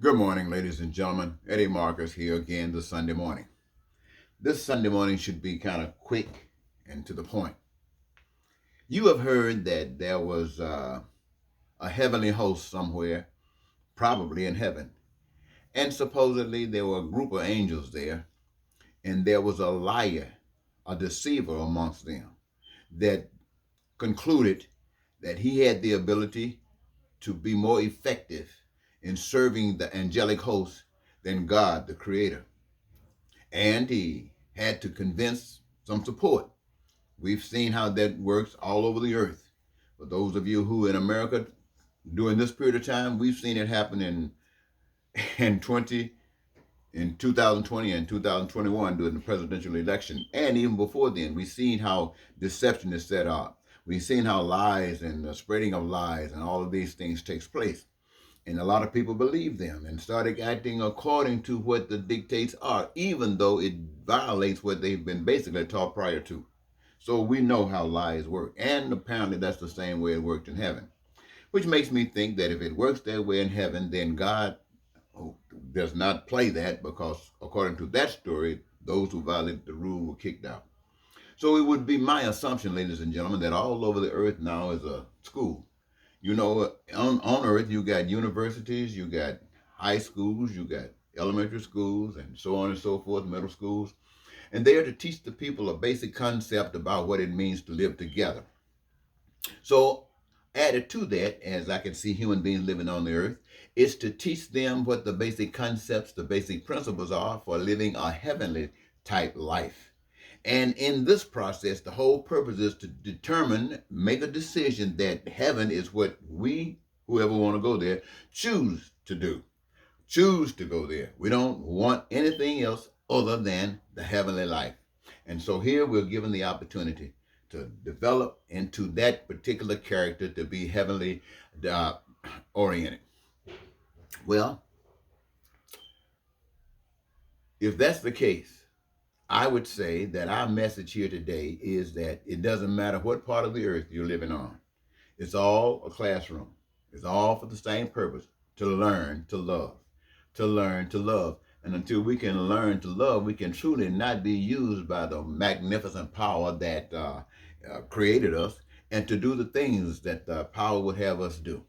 Good morning, ladies and gentlemen. Eddie Marcus here again this Sunday morning. This Sunday morning should be kind of quick and to the point. You have heard that there was a heavenly host somewhere, probably in heaven, and supposedly there were a group of angels there, and there was a liar, a deceiver amongst them that concluded that he had the ability to be more effective in serving the angelic host than God, the Creator. And he had to convince some support. We've seen how that works all over the earth. For those of you who in America during this period of time, we've seen it happen in 20 in 2020 and 2021 during the presidential election, and even before then, we've seen how deception is set up. We've seen how lies and the spreading of lies and all of these things takes place. And a lot of people believe them and started acting according to what the dictates are, even though it violates what they've been basically taught prior to. So we know how lies work. And apparently that's the same way it worked in heaven. Which makes me think that if it works that way in heaven, then God does not play that because according to that story, those who violated the rule were kicked out. So it would be my assumption, ladies and gentlemen, that all over the earth now is a school. You know, on earth, you got universities, you got high schools, you got elementary schools, and so on and so forth, middle schools. And they are to teach the people a basic concept about what it means to live together. So, added to that, as I can see human beings living on the earth, is to teach them what the basic concepts, the basic principles are for living a heavenly type life. And in this process, the whole purpose is to determine, make a decision that heaven is what we, whoever want to go there, choose to do. Choose to go there. We don't want anything else other than the heavenly life. And so here we're given the opportunity to develop into that particular character to be heavenly oriented. Well, if that's the case, I would say that our message here today is that it doesn't matter what part of the earth you're living on. It's all a classroom. It's all for the same purpose, to learn to love. To learn to love. And until we can learn to love, we can truly not be used by the magnificent power that created us and to do the things that the power would have us do.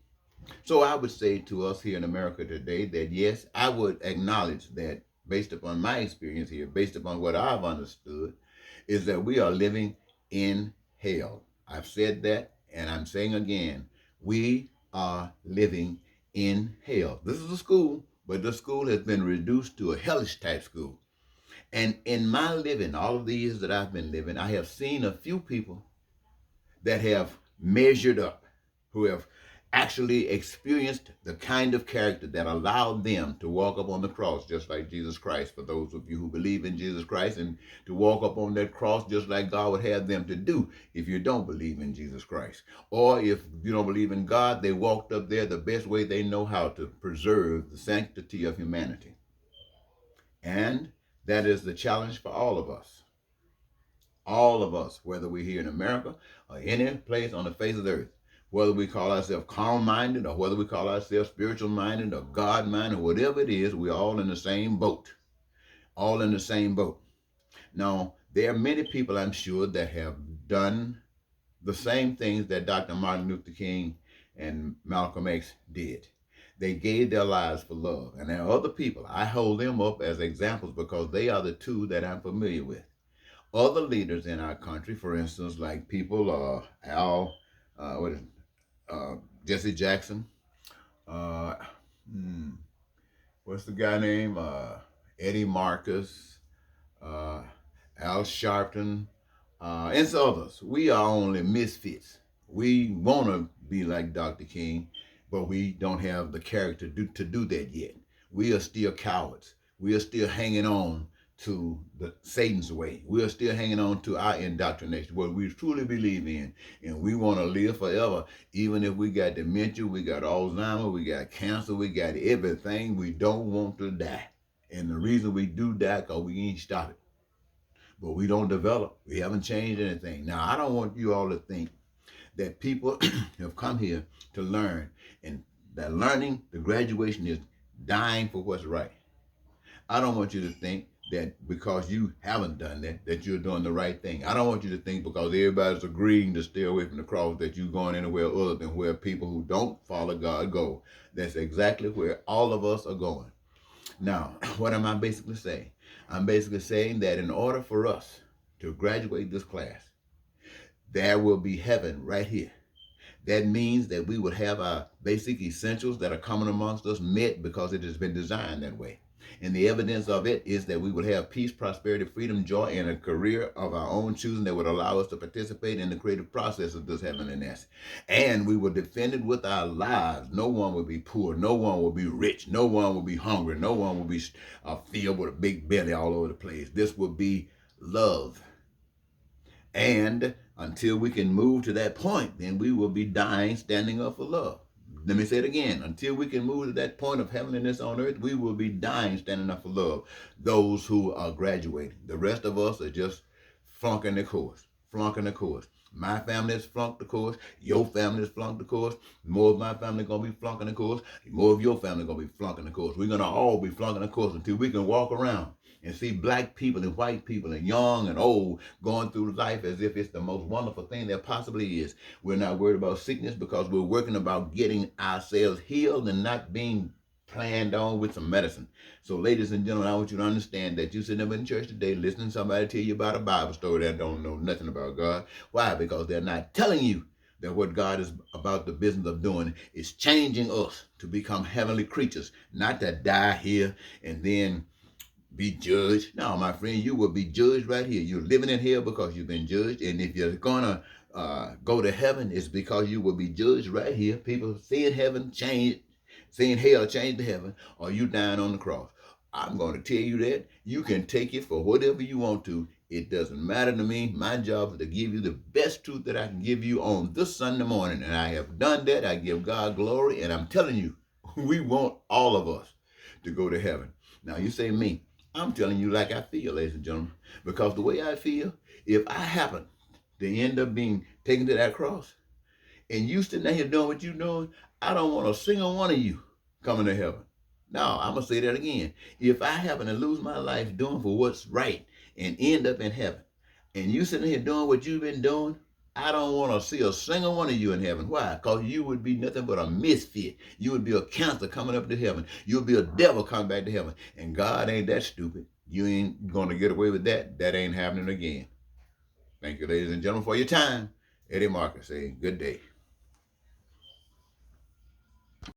So I would say to us here in America today that yes, I would acknowledge that based upon my experience here, based upon what I've understood, is that we are living in hell. I've said that and I'm saying again, we are living in hell. This is a school, but the school has been reduced to a hellish type school. And in my living, all of the years that I've been living, I have seen a few people that have measured up, who have actually experienced the kind of character that allowed them to walk up on the cross just like Jesus Christ, for those of you who believe in Jesus Christ, and to walk up on that cross just like God would have them to do if you don't believe in Jesus Christ. Or if you don't believe in God, they walked up there the best way they know how to preserve the sanctity of humanity. And that is the challenge for all of us. All of us, whether we're here in America or any place on the face of the earth, whether we call ourselves carnal minded or whether we call ourselves spiritual minded or God minded, whatever it is, we're all in the same boat. All in the same boat. Now, there are many people, I'm sure, that have done the same things that Dr. Martin Luther King and Malcolm X did. They gave their lives for love. And there are other people, I hold them up as examples because they are the two that I'm familiar with. Other leaders in our country, for instance, like people, Al, what is Jesse Jackson, uh, hmm, what's the guy name? Eddie Marcus, uh, Al Sharpton, and some others. We are only misfits. We want to be like Dr. King, but we don't have the character to do that yet. We are still cowards. We are still hanging on to the Satan's way. We are still hanging on to our indoctrination, what we truly believe in, and we want to live forever. Even if we got dementia, we got Alzheimer, we got cancer, we got everything. We don't want to die, and the reason we do die because we ain't stop it. But we don't develop. We haven't changed anything. Now, I don't want you all to think that people have come here to learn, and that learning, the graduation is dying for what's right. I don't want you to think that because you haven't done that, that you're doing the right thing. I don't want you to think because everybody's agreeing to stay away from the cross that you're going anywhere other than where people who don't follow God go. That's exactly where all of us are going. Now, what am I basically saying? I'm basically saying that in order for us to graduate this class, there will be heaven right here. That means that we would have our basic essentials that are common amongst us met because it has been designed that way. And the evidence of it is that we would have peace, prosperity, freedom, joy, and a career of our own choosing that would allow us to participate in the creative process of this heavenliness. And we will defend it with our lives. No one will be poor. No one will be rich. No one will be hungry. No one will be filled with a big belly all over the place. This will be love. And until we can move to that point, then we will be dying standing up for love. Let me say it again. Until we can move to that point of heavenliness on earth, we will be dying standing up for love. Those who are graduating. The rest of us are just flunking the course. Flunking the course. My family has flunked the course. Your family has flunked the course. More of my family are going to be flunking the course. More of your family are going to be flunking the course. We're going to all be flunking the course until we can walk around and see black people and white people and young and old going through life as if it's the most wonderful thing there possibly is. We're not worried about sickness because we're working about getting ourselves healed and not being planned on with some medicine. So, ladies and gentlemen, I want you to understand that you sitting up in church today listening to somebody tell you about a Bible story that don't know nothing about God. Why? Because they're not telling you that what God is about the business of doing is changing us to become heavenly creatures, not to die here and then be judged. No, my friend, you will be judged right here. You're living in hell because you've been judged. And if you're going to go to heaven, it's because you will be judged right here. People seeing heaven change, seeing hell change to heaven, or you dying on the cross. I'm going to tell you that. You can take it for whatever you want to. It doesn't matter to me. My job is to give you the best truth that I can give you on this Sunday morning. And I have done that. I give God glory. And I'm telling you, we want all of us to go to heaven. Now, you say me. I'm telling you like I feel, ladies and gentlemen. Because the way I feel, if I happen to end up being taken to that cross, and you sitting there here doing what you're doing, I don't want a single one of you coming to heaven. No, I'm going to say that again. If I happen to lose my life doing for what's right and end up in heaven, and you sitting here doing what you've been doing, I don't want to see a single one of you in heaven. Why? Because you would be nothing but a misfit. You would be a cancer coming up to heaven. You would be a devil coming back to heaven. And God ain't that stupid. You ain't going to get away with that. That ain't happening again. Thank you, ladies and gentlemen, for your time. Eddie Marcus saying good day.